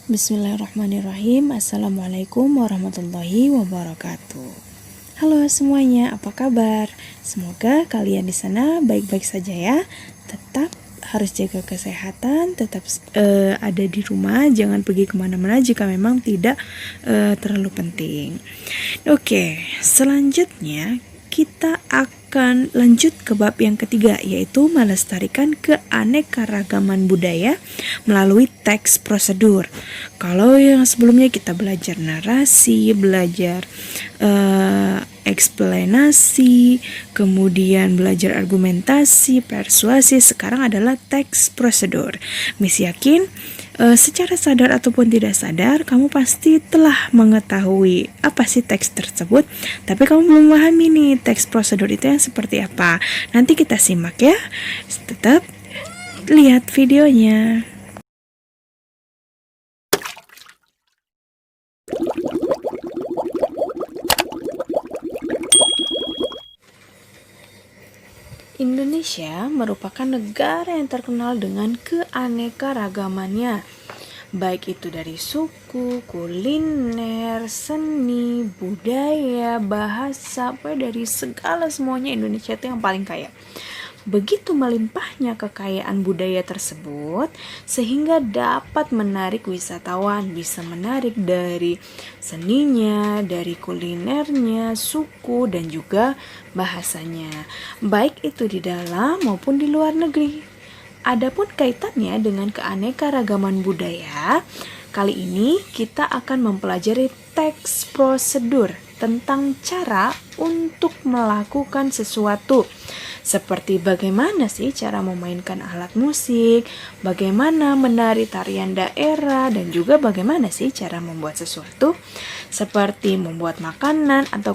Bismillahirrahmanirrahim. Assalamualaikum warahmatullahi wabarakatuh. Halo semuanya, apa kabar? Semoga kalian di sana baik-baik saja ya. Tetap harus jaga kesehatan, tetap ada di rumah, jangan pergi kemana-mana jika memang tidak terlalu penting. Oke, selanjutnya kita akan lanjut ke bab yang ketiga, yaitu melestarikan keanekaragaman budaya melalui teks prosedur. Kalau yang sebelumnya kita belajar narasi, belajar eksplanasi, kemudian belajar argumentasi, persuasi, sekarang adalah teks prosedur. Miss yakin secara sadar ataupun tidak sadar kamu pasti telah mengetahui apa sih teks tersebut, tapi kamu belum memahami nih teks prosedur itu yang seperti apa. Nanti kita simak ya, tetap lihat videonya. Indonesia merupakan negara yang terkenal dengan keanekaragamannya, baik itu dari suku, kuliner, seni, budaya, bahasa, dari segala semuanya Indonesia itu yang paling kaya. Begitu melimpahnya kekayaan budaya tersebut sehingga dapat menarik wisatawan, bisa menarik dari seninya, dari kulinernya, suku, dan juga bahasanya, baik itu di dalam maupun di luar negeri. Adapun kaitannya dengan keanekaragaman budaya, kali ini kita akan mempelajari teks prosedur tentang cara untuk melakukan sesuatu. Seperti bagaimana sih cara memainkan alat musik, bagaimana menari tarian daerah, dan juga bagaimana sih cara membuat sesuatu seperti membuat makanan atau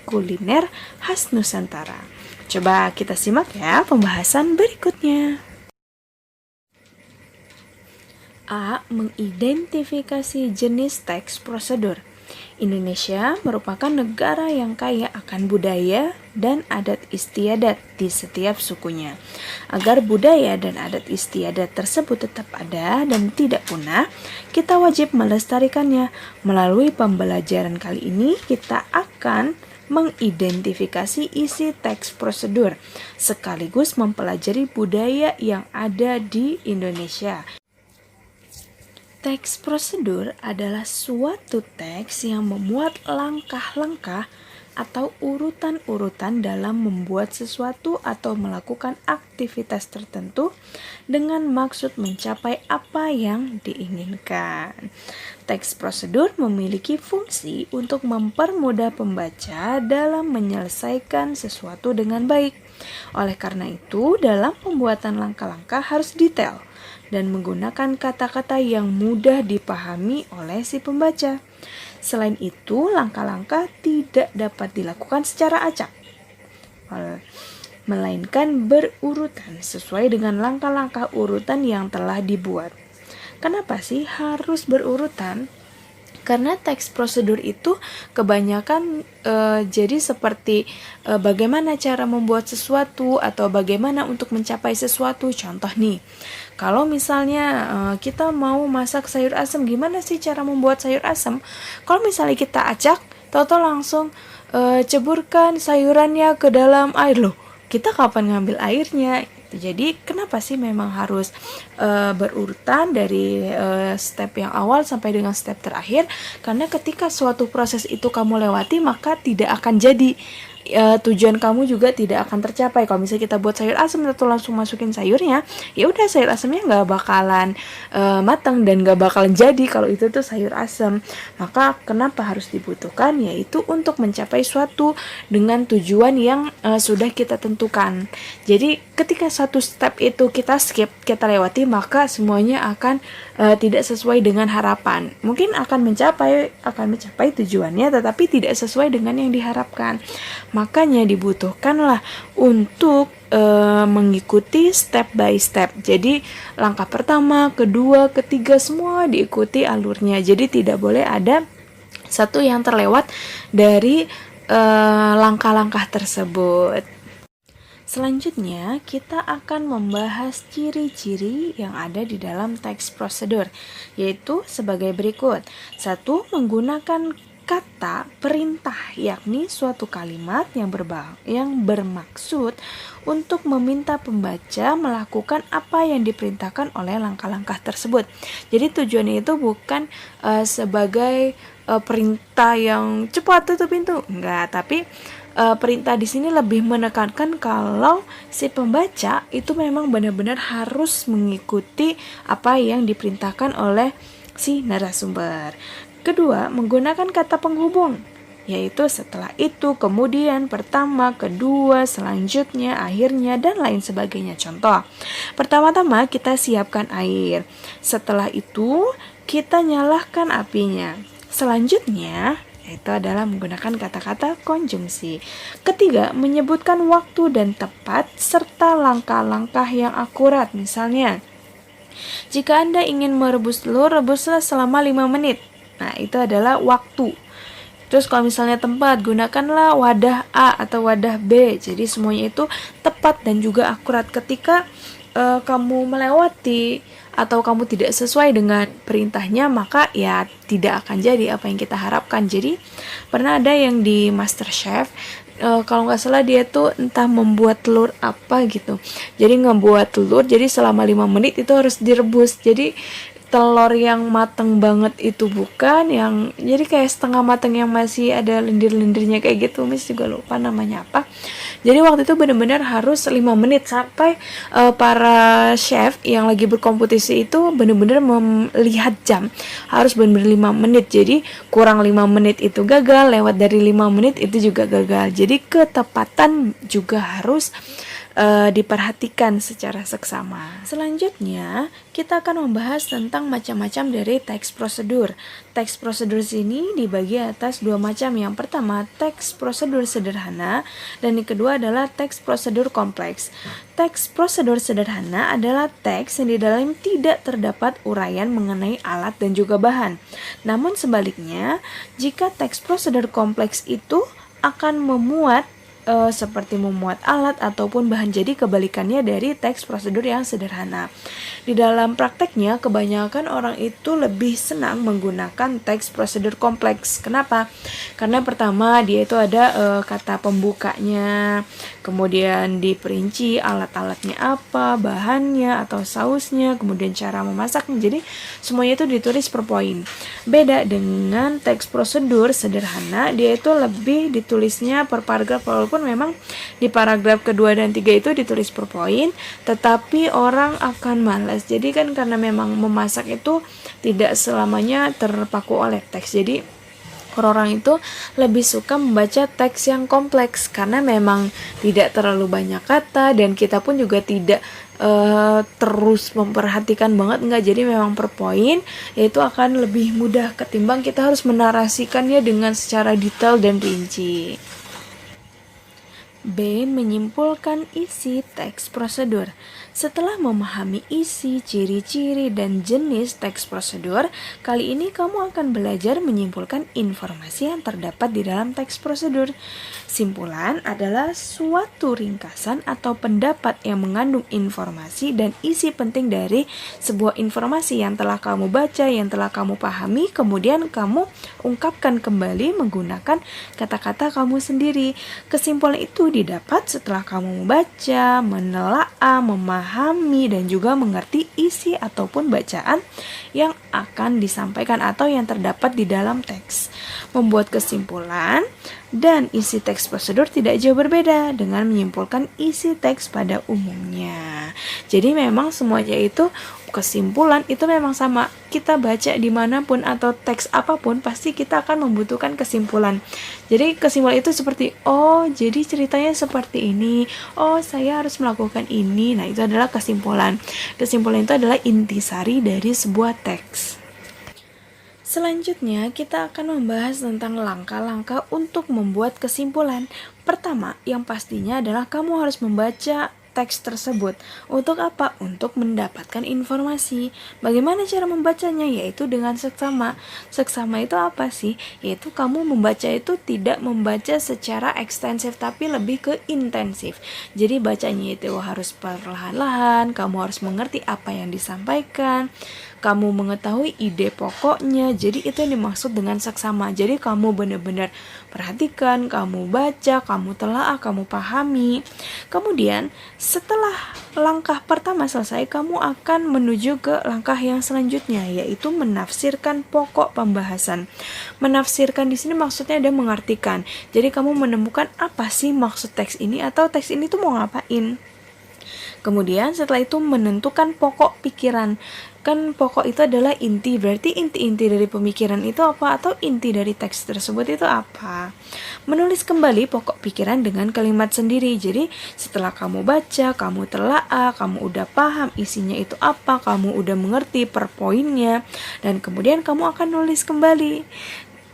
kuliner khas Nusantara. Coba kita simak ya pembahasan berikutnya. A. Mengidentifikasi jenis teks prosedur. Indonesia merupakan negara yang kaya akan budaya dan adat istiadat di setiap sukunya. Agar budaya dan adat istiadat tersebut tetap ada dan tidak punah, kita wajib melestarikannya. Melalui pembelajaran kali ini, kita akan mengidentifikasi isi teks prosedur, sekaligus mempelajari budaya yang ada di Indonesia. Teks prosedur adalah suatu teks yang memuat langkah-langkah atau urutan-urutan dalam membuat sesuatu atau melakukan aktivitas tertentu dengan maksud mencapai apa yang diinginkan. Teks prosedur memiliki fungsi untuk mempermudah pembaca dalam menyelesaikan sesuatu dengan baik. Oleh karena itu, dalam pembuatan langkah-langkah harus detail dan menggunakan kata-kata yang mudah dipahami oleh si pembaca. Selain itu, langkah-langkah tidak dapat dilakukan secara acak, melainkan berurutan sesuai dengan langkah-langkah urutan yang telah dibuat. Kenapa sih harus berurutan? Karena teks prosedur itu kebanyakan jadi seperti bagaimana cara membuat sesuatu atau bagaimana untuk mencapai sesuatu. Contoh nih, kalau misalnya kita mau masak sayur asam, gimana sih cara membuat sayur asam? Kalau misalnya kita acak, tahu-tahu langsung ceburkan sayurannya ke dalam air, loh, kita kapan ngambil airnya? Jadi kenapa sih memang harus berurutan dari step yang awal sampai dengan step terakhir? Karena ketika suatu proses itu kamu lewati, maka tidak akan jadi tujuan kamu juga tidak akan tercapai. Kalau misalnya kita buat sayur asam atau langsung masukin sayurnya, ya udah sayur asamnya nggak bakalan matang dan nggak bakalan jadi kalau itu tuh sayur asam. Maka kenapa harus dibutuhkan? Yaitu untuk mencapai suatu dengan tujuan yang sudah kita tentukan. Jadi ketika satu step itu kita skip, kita lewati, maka semuanya akan tidak sesuai dengan harapan. Mungkin akan mencapai tujuannya, tetapi tidak sesuai dengan yang diharapkan. Makanya dibutuhkanlah untuk mengikuti step by step. Jadi langkah pertama, kedua, ketiga semua diikuti alurnya. Jadi tidak boleh ada satu yang terlewat dari langkah-langkah tersebut. Selanjutnya, kita akan membahas ciri-ciri yang ada di dalam teks prosedur, yaitu sebagai berikut. 1. Menggunakan kata perintah, yakni suatu kalimat yang bermaksud untuk meminta pembaca melakukan apa yang diperintahkan oleh langkah-langkah tersebut. Jadi tujuannya itu bukan sebagai perintah yang cepat tutup pintu, enggak, tapi perintah di sini lebih menekankan kalau si pembaca itu memang benar-benar harus mengikuti apa yang diperintahkan oleh si narasumber. Kedua, menggunakan kata penghubung, yaitu setelah itu, kemudian, pertama, kedua, selanjutnya, akhirnya, dan lain sebagainya. Contoh, pertama-tama kita siapkan air. Setelah itu, kita nyalakan apinya. Selanjutnya, itu adalah menggunakan kata-kata konjungsi. Ketiga, menyebutkan waktu dan tepat serta langkah-langkah yang akurat. Misalnya, jika Anda ingin merebus telur, rebuslah selama 5 menit. Nah, itu adalah waktu. Terus kalau misalnya tempat, gunakanlah wadah A atau wadah B. Jadi semuanya itu tepat dan juga akurat. Ketika kamu melewati atau kamu tidak sesuai dengan perintahnya, maka ya tidak akan jadi apa yang kita harapkan. Jadi pernah ada yang di MasterChef, kalau nggak salah dia tuh entah membuat telur apa gitu. Jadi ngebuat telur, jadi selama 5 menit itu harus direbus. Jadi telur yang mateng banget itu bukan, yang jadi kayak setengah mateng yang masih ada lendir-lendirnya kayak gitu, Miss juga lupa namanya apa. Jadi waktu itu benar-benar harus 5 menit sampai para chef yang lagi berkompetisi itu benar-benar melihat jam, harus benar-benar 5 menit. Jadi kurang 5 menit itu gagal, lewat dari 5 menit itu juga gagal. Jadi ketepatan juga harus diperhatikan secara seksama. Selanjutnya, kita akan membahas tentang macam-macam dari teks prosedur. Teks prosedur sini dibagi atas 2 macam. Yang pertama, teks prosedur sederhana, dan yang kedua adalah teks prosedur kompleks. Teks prosedur sederhana adalah teks yang di dalam tidak terdapat uraian mengenai alat dan juga bahan. Namun sebaliknya, jika teks prosedur kompleks itu akan memuat seperti memuat alat ataupun bahan, jadi kebalikannya dari teks prosedur yang sederhana. Di dalam prakteknya, kebanyakan orang itu lebih senang menggunakan teks prosedur kompleks. Kenapa? Karena pertama, dia itu ada kata pembukanya, kemudian diperinci alat-alatnya apa, bahannya atau sausnya, kemudian cara memasaknya. Jadi semuanya itu ditulis per poin. Beda dengan teks prosedur sederhana, dia itu lebih ditulisnya per paragraf, walaupun memang di paragraf kedua dan 3 itu ditulis per poin, tetapi orang akan malas. Jadi kan karena memang memasak itu tidak selamanya terpaku oleh teks. Jadi orang itu lebih suka membaca teks yang kompleks karena memang tidak terlalu banyak kata, dan kita pun juga tidak terus memperhatikan banget, enggak. Jadi memang per poin, yaitu akan lebih mudah ketimbang kita harus menarasikannya dengan secara detail dan rinci. B. Menyimpulkan isi teks prosedur. Setelah memahami isi, ciri-ciri, dan jenis teks prosedur, kali ini kamu akan belajar menyimpulkan informasi yang terdapat di dalam teks prosedur. Simpulan adalah suatu ringkasan atau pendapat yang mengandung informasi dan isi penting dari sebuah informasi yang telah kamu baca, yang telah kamu pahami, kemudian kamu ungkapkan kembali menggunakan kata-kata kamu sendiri. Kesimpulan itu didapat setelah kamu membaca, menelaah, memahami, dan juga mengerti isi ataupun bacaan yang akan disampaikan atau yang terdapat di dalam teks. Membuat kesimpulan dan isi teks prosedur tidak jauh berbeda dengan menyimpulkan isi teks pada umumnya. Jadi memang semuanya itu kesimpulan itu memang sama. Kita baca dimanapun atau teks apapun pasti kita akan membutuhkan kesimpulan. Jadi kesimpulan itu seperti, oh jadi ceritanya seperti ini, oh saya harus melakukan ini. Nah itu adalah kesimpulan. Kesimpulan itu adalah intisari dari sebuah teks. Selanjutnya, kita akan membahas tentang langkah-langkah untuk membuat kesimpulan. Pertama, yang pastinya adalah kamu harus membaca teks tersebut. Untuk apa? Untuk mendapatkan informasi. Bagaimana cara membacanya? Yaitu dengan seksama. Seksama itu apa sih? Yaitu kamu membaca itu tidak membaca secara ekstensif tapi lebih ke intensif. Jadi bacanya itu harus perlahan-lahan, kamu harus mengerti apa yang disampaikan, kamu mengetahui ide pokoknya. Jadi itu yang dimaksud dengan seksama. Jadi kamu benar-benar perhatikan, kamu baca, kamu telaah, kamu pahami. Kemudian setelah langkah pertama selesai, kamu akan menuju ke langkah yang selanjutnya, yaitu menafsirkan pokok pembahasan. Menafsirkan di sini maksudnya ada mengartikan. Jadi kamu menemukan apa sih maksud teks ini atau teks ini tuh mau ngapain. Kemudian setelah itu menentukan pokok pikiran. Kan pokok itu adalah inti, berarti inti-inti dari pemikiran itu apa atau inti dari teks tersebut itu apa. Menulis kembali pokok pikiran dengan kalimat sendiri. Jadi setelah kamu baca, kamu telaah, kamu udah paham isinya itu apa, kamu udah mengerti per poinnya, dan kemudian kamu akan nulis kembali.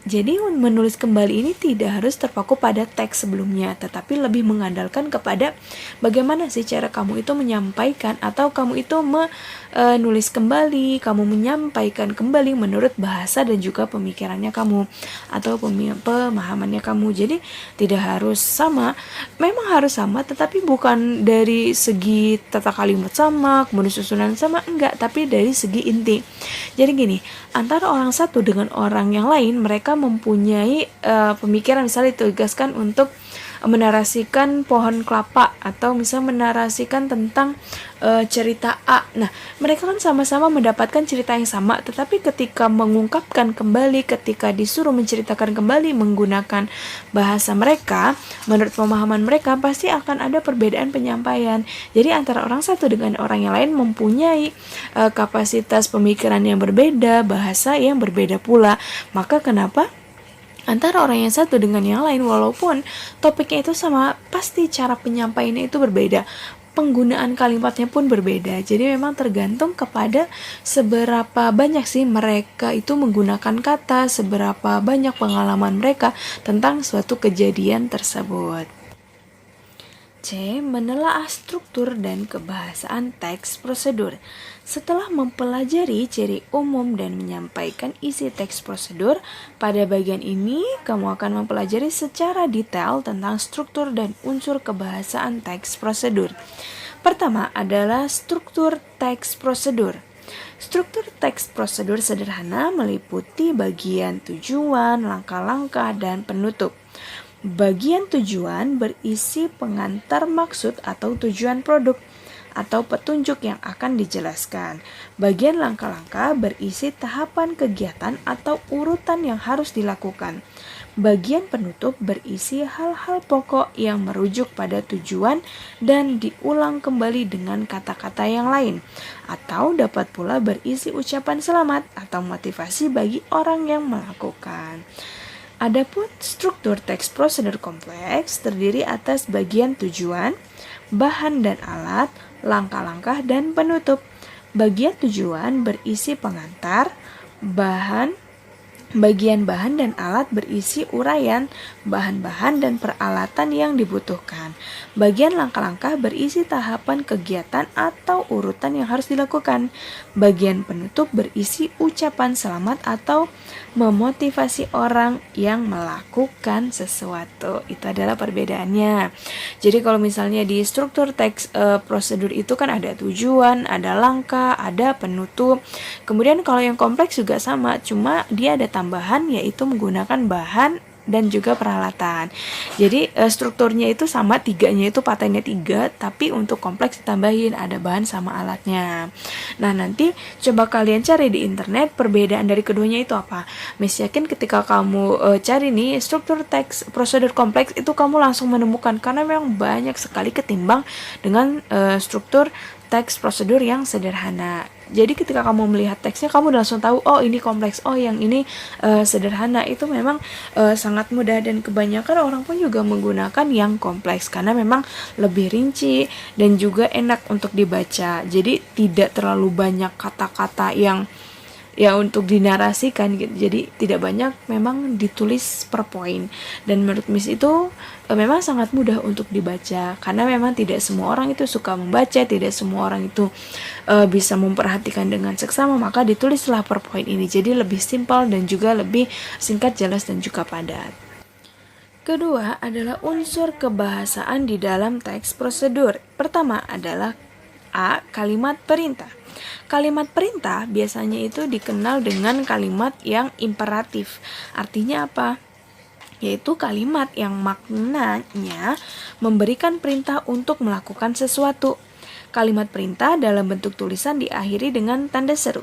Jadi menulis kembali ini tidak harus terpaku pada teks sebelumnya, tetapi lebih mengandalkan kepada bagaimana sih cara kamu itu menyampaikan atau kamu itu menulis kembali, kamu menyampaikan kembali menurut bahasa dan juga pemikirannya kamu atau pemahamannya kamu. Jadi tidak harus sama, memang harus sama tetapi bukan dari segi tata kalimat sama, kemudian susunan sama, enggak, tapi dari segi inti. Jadi gini, antara orang satu dengan orang yang lain, mereka mempunyai pemikiran, misalnya ditugaskan untuk menarasikan pohon kelapa atau misalnya menarasikan tentang cerita A. Nah, mereka kan sama-sama mendapatkan cerita yang sama, tetapi ketika mengungkapkan kembali, ketika disuruh menceritakan kembali menggunakan bahasa mereka, menurut pemahaman mereka pasti akan ada perbedaan penyampaian. Jadi antara orang satu dengan orang yang lain mempunyai kapasitas pemikiran yang berbeda, bahasa yang berbeda pula. Maka kenapa antara orang yang satu dengan yang lain, walaupun topiknya itu sama, pasti cara penyampaiannya itu berbeda, penggunaan kalimatnya pun berbeda. Jadi memang tergantung kepada seberapa banyak sih mereka itu menggunakan kata, seberapa banyak pengalaman mereka tentang suatu kejadian tersebut. C. Menelaah struktur dan kebahasaan teks prosedur. Setelah mempelajari ciri umum dan menyampaikan isi teks prosedur, pada bagian ini kamu akan mempelajari secara detail tentang struktur dan unsur kebahasaan teks prosedur. Pertama adalah struktur teks prosedur. Struktur teks prosedur sederhana meliputi bagian tujuan, langkah-langkah, dan penutup. Bagian tujuan berisi pengantar maksud atau tujuan produk atau petunjuk yang akan dijelaskan. Bagian langkah-langkah berisi tahapan kegiatan atau urutan yang harus dilakukan. Bagian penutup berisi hal-hal pokok yang merujuk pada tujuan dan diulang kembali dengan kata-kata yang lain, atau dapat pula berisi ucapan selamat atau motivasi bagi orang yang melakukan. Adapun struktur teks prosedur kompleks terdiri atas bagian tujuan, bahan dan alat, langkah-langkah, dan penutup. Bagian tujuan berisi pengantar, bagian bahan dan alat berisi uraian, bahan-bahan dan peralatan yang dibutuhkan. Bagian langkah-langkah berisi tahapan kegiatan atau urutan yang harus dilakukan. Bagian penutup berisi ucapan selamat atau memotivasi orang yang melakukan sesuatu. Itu adalah perbedaannya. Jadi kalau misalnya di struktur teks prosedur itu kan ada tujuan, ada langkah, ada penutup. Kemudian kalau yang kompleks juga sama, cuma dia ada tambahan yaitu menggunakan bahan dan juga peralatan. Jadi strukturnya itu sama, tiganya itu patennya 3, tapi untuk kompleks ditambahin ada bahan sama alatnya. Nah, nanti coba kalian cari di internet perbedaan dari keduanya itu apa. Miss yakin ketika kamu cari nih struktur teks prosedur kompleks itu kamu langsung menemukan, karena memang banyak sekali ketimbang dengan struktur teks prosedur yang sederhana. Jadi ketika kamu melihat teksnya, kamu langsung tahu, oh ini kompleks, oh yang ini sederhana. Itu memang sangat mudah, dan kebanyakan orang pun juga menggunakan yang kompleks karena memang lebih rinci dan juga enak untuk dibaca. Jadi tidak terlalu banyak kata-kata yang ya untuk dinarasikan gitu. Jadi tidak banyak memang ditulis per poin. Dan menurut Miss itu memang sangat mudah untuk dibaca karena memang tidak semua orang itu suka membaca, tidak semua orang itu bisa memperhatikan dengan seksama, maka ditulislah per poin ini. Jadi lebih simpel dan juga lebih singkat, jelas dan juga padat. Kedua adalah unsur kebahasaan di dalam teks prosedur. Pertama adalah A. Kalimat perintah. Kalimat perintah biasanya itu dikenal dengan kalimat yang imperatif. Artinya apa? Yaitu kalimat yang maknanya memberikan perintah untuk melakukan sesuatu. Kalimat perintah dalam bentuk tulisan diakhiri dengan tanda seru.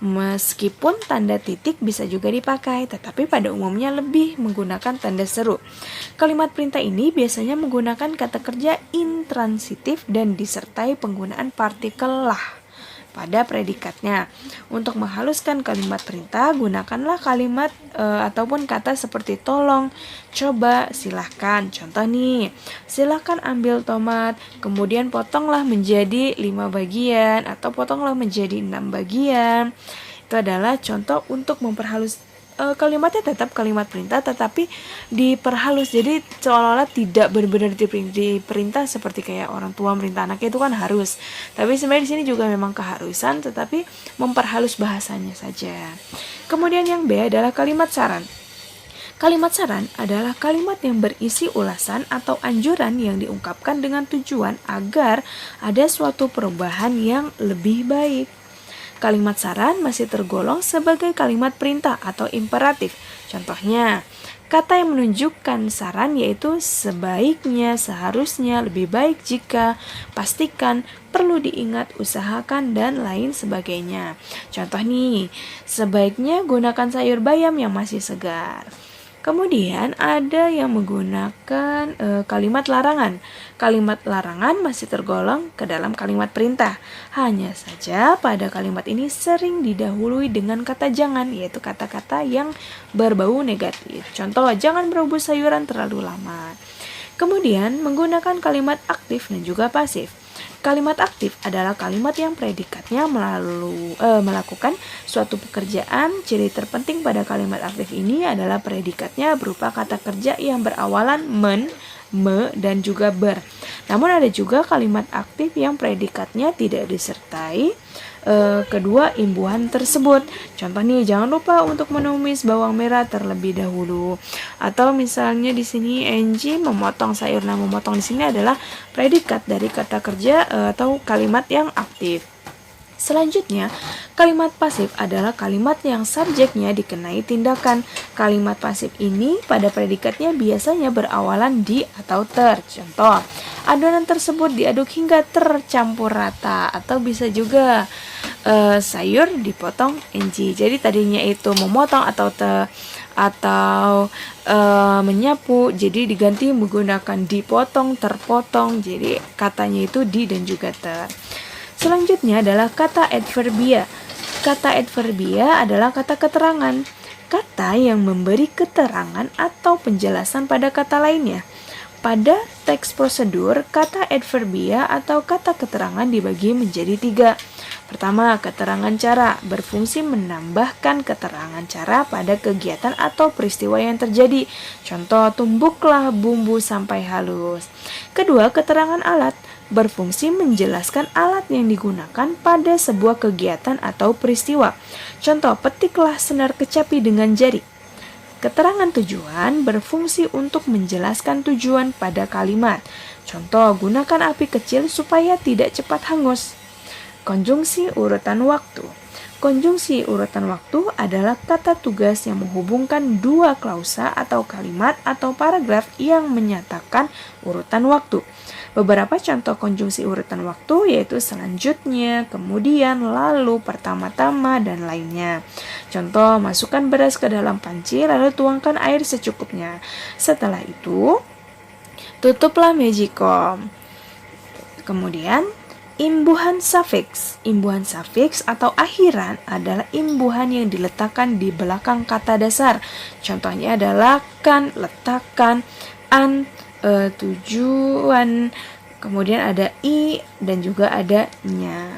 Meskipun tanda titik bisa juga dipakai, tetapi pada umumnya lebih menggunakan tanda seru. Kalimat perintah ini biasanya menggunakan kata kerja intransitif dan disertai penggunaan partikel lah pada predikatnya. Untuk menghaluskan kalimat perintah, gunakanlah kalimat ataupun kata seperti tolong, coba, silahkan. Contoh nih, silahkan ambil tomat, kemudian potonglah menjadi 5 bagian atau potonglah menjadi 6 bagian. Itu adalah contoh untuk memperhalus kalimatnya tetap kalimat perintah tetapi diperhalus, jadi seolah-olah tidak benar-benar diperintah seperti kayak orang tua merintah anaknya itu kan harus, tapi sebenarnya di sini juga memang keharusan tetapi memperhalus bahasanya saja. Kemudian yang B adalah kalimat saran. Kalimat saran adalah kalimat yang berisi ulasan atau anjuran yang diungkapkan dengan tujuan agar ada suatu perubahan yang lebih baik. Kalimat saran masih tergolong sebagai kalimat perintah atau imperatif. Contohnya, kata yang menunjukkan saran yaitu sebaiknya, seharusnya, lebih baik jika, pastikan, perlu diingat, usahakan, dan lain sebagainya. Contoh nih, sebaiknya gunakan sayur bayam yang masih segar. Kemudian ada yang menggunakan kalimat larangan. Kalimat larangan masih tergolong ke dalam kalimat perintah. Hanya saja pada kalimat ini sering didahului dengan kata jangan, yaitu kata-kata yang berbau negatif. Contoh, jangan berebus sayuran terlalu lama. Kemudian menggunakan kalimat aktif dan juga pasif. Kalimat aktif adalah kalimat yang predikatnya melakukan suatu pekerjaan. Ciri terpenting pada kalimat aktif ini adalah predikatnya berupa kata kerja yang berawalan men, me, dan juga ber. Namun ada juga kalimat aktif yang predikatnya tidak disertai kedua imbuhan tersebut. Contoh nih, jangan lupa untuk menumis bawang merah terlebih dahulu. Atau misalnya di sini Angie memotong sayur. Nah, memotong di sini adalah predikat dari kata kerja atau kalimat yang aktif. Selanjutnya, kalimat pasif adalah kalimat yang subjeknya dikenai tindakan. Kalimat pasif ini pada predikatnya biasanya berawalan di atau ter. Contoh, adonan tersebut diaduk hingga tercampur rata. Atau bisa juga sayur dipotong Angie. Jadi tadinya itu memotong atau menyapu, jadi diganti menggunakan dipotong, terpotong. Jadi katanya itu di dan juga ter. Selanjutnya adalah kata adverbia. Kata adverbia adalah kata keterangan. Kata yang memberi keterangan atau penjelasan pada kata lainnya. Pada teks prosedur, kata adverbia atau kata keterangan dibagi menjadi 3. Pertama, keterangan cara berfungsi menambahkan keterangan cara pada kegiatan atau peristiwa yang terjadi. Contoh, tumbuklah bumbu sampai halus. Kedua, keterangan alat berfungsi menjelaskan alat yang digunakan pada sebuah kegiatan atau peristiwa. Contoh, petiklah senar kecapi dengan jari. Keterangan tujuan berfungsi untuk menjelaskan tujuan pada kalimat. Contoh, gunakan api kecil supaya tidak cepat hangus. Konjungsi urutan waktu. Konjungsi urutan waktu adalah kata tugas yang menghubungkan dua klausa atau kalimat atau paragraf yang menyatakan urutan waktu. Beberapa contoh konjungsi urutan waktu yaitu selanjutnya, kemudian, lalu, pertama-tama, dan lainnya. Contoh, masukkan beras ke dalam panci lalu tuangkan air secukupnya. Setelah itu, tutuplah magicom. Kemudian, imbuhan sufiks. Imbuhan sufiks atau akhiran adalah imbuhan yang diletakkan di belakang kata dasar. Contohnya adalah kan, letakkan, an, tujuan, kemudian ada i dan juga ada nya.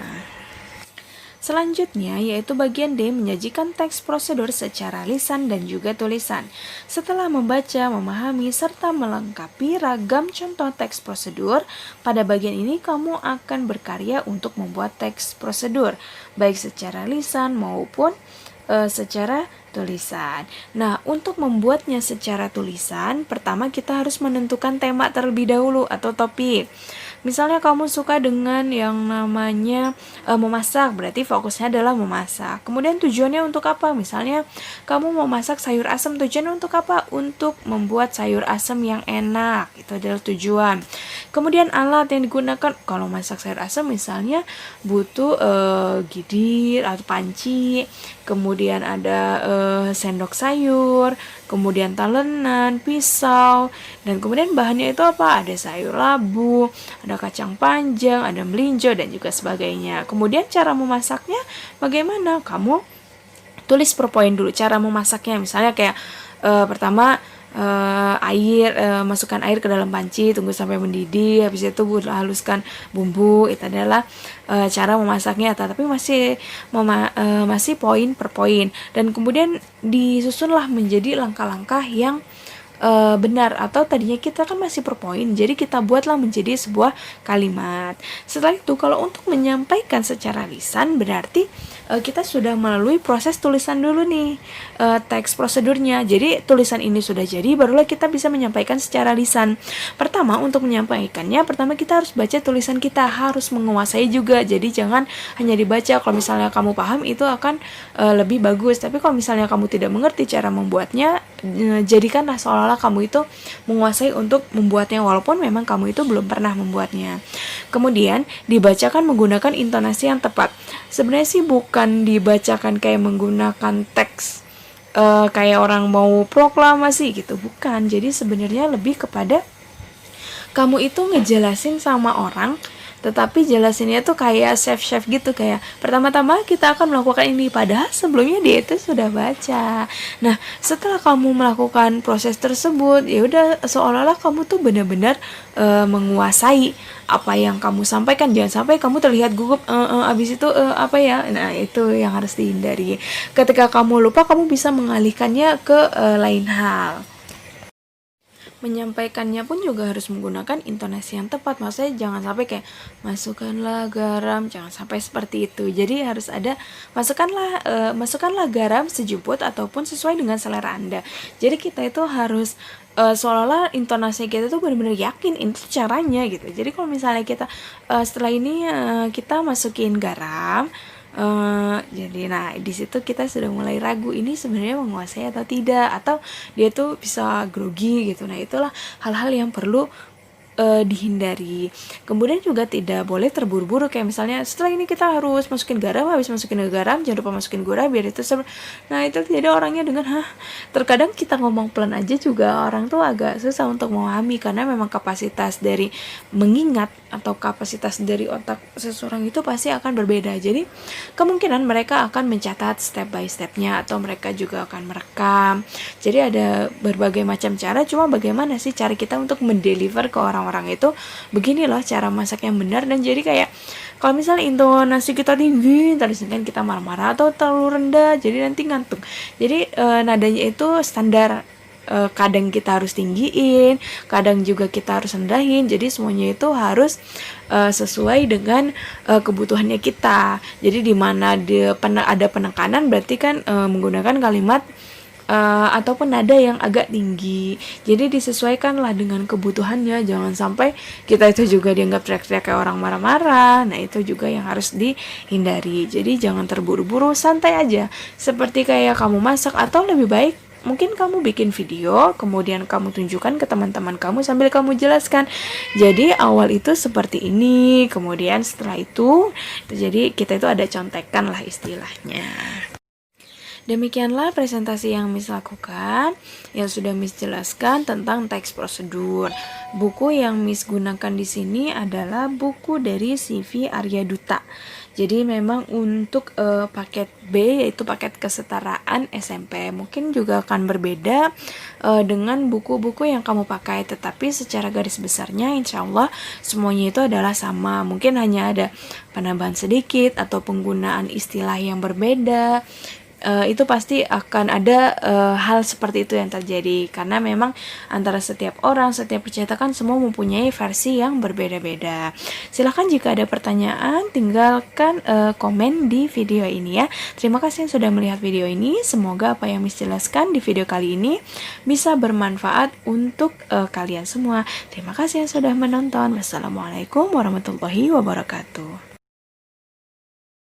Selanjutnya yaitu bagian D, menyajikan teks prosedur secara lisan dan juga tulisan. Setelah membaca, memahami, serta melengkapi ragam contoh teks prosedur, pada bagian ini kamu akan berkarya untuk membuat teks prosedur, baik secara lisan maupun secara tulisan. Nah, untuk membuatnya secara tulisan, pertama kita harus menentukan tema terlebih dahulu atau topik. Misalnya kamu suka dengan yang namanya memasak, berarti fokusnya adalah memasak. Kemudian tujuannya untuk apa? Misalnya kamu mau masak sayur asam, tujuannya untuk apa? Untuk membuat sayur asam yang enak, itu adalah tujuan. Kemudian alat yang digunakan, kalau masak sayur asam misalnya butuh gidir atau panci, kemudian ada sendok sayur, kemudian talenan, pisau, dan kemudian bahannya itu apa? Ada sayur labu, ada kacang panjang, ada melinjo, dan juga sebagainya. Kemudian cara memasaknya bagaimana? Kamu tulis per poin dulu cara memasaknya. Misalnya kayak pertama masukkan air ke dalam panci, tunggu sampai mendidih, habis itu haluskan bumbu. Itu adalah cara memasaknya, tapi masih poin per poin, dan kemudian disusunlah menjadi langkah-langkah yang benar, atau tadinya kita kan masih per poin, jadi kita buatlah menjadi sebuah kalimat. Setelah itu kalau untuk menyampaikan secara lisan berarti kita sudah melalui proses tulisan dulu nih, teks prosedurnya. Jadi tulisan ini sudah jadi, barulah kita bisa menyampaikan secara lisan. Pertama, untuk menyampaikannya, pertama kita harus baca tulisan kita, harus menguasai juga. Jadi jangan hanya dibaca. Kalau misalnya kamu paham, itu akan lebih bagus. Tapi kalau misalnya kamu tidak mengerti cara membuatnya, jadikanlah seolah-olah kamu itu menguasai untuk membuatnya, walaupun memang kamu itu belum pernah membuatnya. Kemudian dibacakan menggunakan intonasi yang tepat. Sebenarnya sih bukan dibacakan kayak menggunakan teks kayak orang mau proklamasi gitu, bukan. Jadi sebenarnya lebih kepada kamu itu ngejelasin sama orang, tetapi jelasinnya tuh kayak chef gitu, kayak pertama-tama kita akan melakukan ini, padahal sebelumnya dia itu sudah baca. Nah, setelah kamu melakukan proses tersebut, ya udah seolah-olah kamu tuh benar-benar menguasai apa yang kamu sampaikan. Jangan sampai kamu terlihat gugup abis itu apa ya. Nah, itu yang harus dihindari. Ketika kamu lupa, kamu bisa mengalihkannya ke lain hal. Menyampaikannya pun juga harus menggunakan intonasi yang tepat. Maksudnya jangan sampai kayak masukkanlah garam, jangan sampai seperti itu. Jadi harus ada masukkanlah garam sejumput ataupun sesuai dengan selera Anda. Jadi kita itu harus seolah-olah intonasi kita tuh benar-benar yakin itu caranya gitu. Jadi kalau misalnya kita setelah ini kita masukin garam, jadi nah di situ kita sudah mulai ragu, ini sebenarnya menguasai atau tidak, atau dia tuh bisa grogi gitu. Nah, itulah hal-hal yang perlu dihindari. Kemudian juga tidak boleh terburu-buru, kayak misalnya setelah ini kita harus masukin garam, habis masukin garam jangan lupa masukin gula biar itu nah itu jadi orangnya dengan terkadang kita ngomong pelan aja juga orang tuh agak susah untuk memahami, karena memang kapasitas dari mengingat atau kapasitas dari otak seseorang itu pasti akan berbeda. Jadi kemungkinan mereka akan mencatat step by stepnya, atau mereka juga akan merekam. Jadi ada berbagai macam cara, cuma bagaimana sih cara kita untuk mendeliver ke orang itu, begini loh cara masak yang benar. Dan jadi kayak kalau misalnya intonasi kita tinggi, terus kan kita marah-marah atau terlalu rendah, jadi nanti ngantuk. Jadi nadanya itu standar, kadang kita harus tinggiin, kadang juga kita harus rendahin. Jadi semuanya itu harus sesuai dengan kebutuhannya kita. Jadi di mana ada penekanan berarti kan menggunakan kalimat ataupun nada yang agak tinggi. Jadi disesuaikanlah dengan kebutuhannya. Jangan sampai kita itu juga dianggap teriak-teriak kayak orang marah-marah. Nah, itu juga yang harus dihindari. Jadi jangan terburu-buru, santai aja. Seperti kayak kamu masak, atau lebih baik mungkin kamu bikin video, kemudian kamu tunjukkan ke teman-teman kamu sambil kamu jelaskan. Jadi awal itu seperti ini, kemudian setelah itu jadi kita itu ada contekan lah istilahnya. Demikianlah presentasi yang Miss lakukan, yang sudah Miss jelaskan tentang teks prosedur. Buku yang Miss gunakan di sini adalah buku dari CV Arya Duta. Jadi memang untuk paket B yaitu paket kesetaraan SMP mungkin juga akan berbeda dengan buku-buku yang kamu pakai, tetapi secara garis besarnya insya Allah semuanya itu adalah sama. Mungkin hanya ada penambahan sedikit atau penggunaan istilah yang berbeda. Itu pasti akan ada hal seperti itu yang terjadi karena memang antara setiap orang, setiap percetakan semua mempunyai versi yang berbeda-beda. Silahkan jika ada pertanyaan tinggalkan komen di video ini ya. Terima kasih yang sudah melihat video ini. Semoga apa yang Miss jelaskan di video kali ini bisa bermanfaat untuk kalian semua. Terima kasih yang sudah menonton. Wassalamualaikum warahmatullahi wabarakatuh.